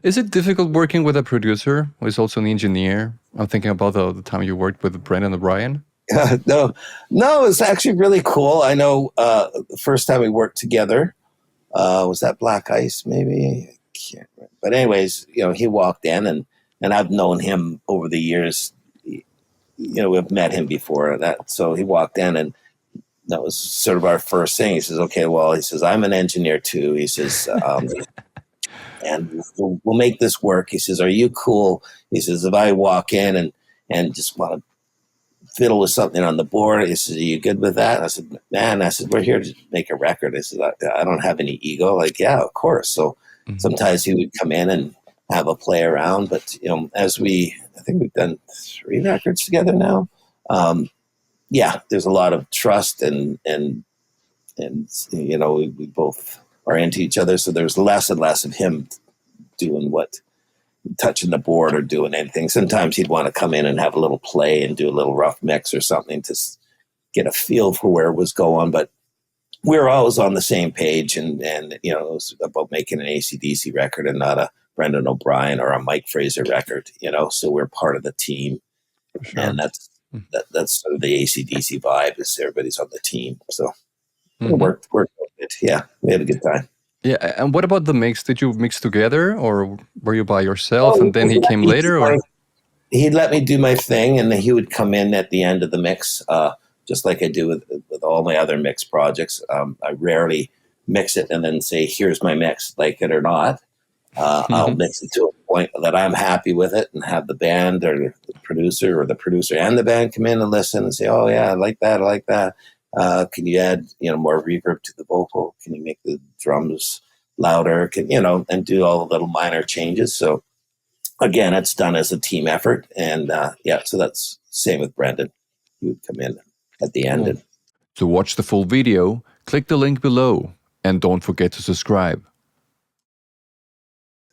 Is it difficult working with a producer who is also an engineer? I'm thinking about the time you worked with Brendan O'Brien. No, no, it's actually really cool. I know the first time we worked together, was that Black Ice, maybe? I can't remember. But anyways, he walked in, and I've known him over the years. We've met him before, so he walked in, and that was sort of our first thing. He says, "Okay, well," he says, "I'm an engineer too." He says, "And we'll make this work." He says, "Are you cool?" He says, "If I walk in and just want to fiddle with something on the board," he says, "Are you good with that?" And I said, "Man," I said, "we're here to make a record." I said, I don't have any ego." Like, yeah, of course. So sometimes he would come in and have a play around. But, I think we've done 3 records together now. Yeah, there's a lot of trust and we both are into each other. So there's less and less of him doing touching the board or doing anything. Sometimes he'd want to come in and have a little play and do a little rough mix or something to get a feel for where it was going. But we were always on the same page, and it was about making an AC/DC record and not a Brendan O'Brien or a Mike Fraser record, so we're part of the team. Sure. And that's sort of the AC/DC vibe, is everybody's on the team. So it worked good. Yeah, we had a good time. Yeah, and what about the mix? Did you mix together, or were you by yourself and then he came later? Or he'd let me do my thing, and then he would come in at the end of the mix, just like I do with all my other mix projects. I rarely mix it and then say, "Here's my mix," like it or not. I'll mix it to a point that I'm happy with it, and have the band or the producer and the band come in and listen and say, "Oh yeah, I like that. I like that. Can you add, more reverb to the vocal? Can you make the drums louder? And do all the little minor changes." So again, it's done as a team effort. And so that's same with Brendan. He would come in at the end. To watch the full video, click the link below and don't forget to subscribe.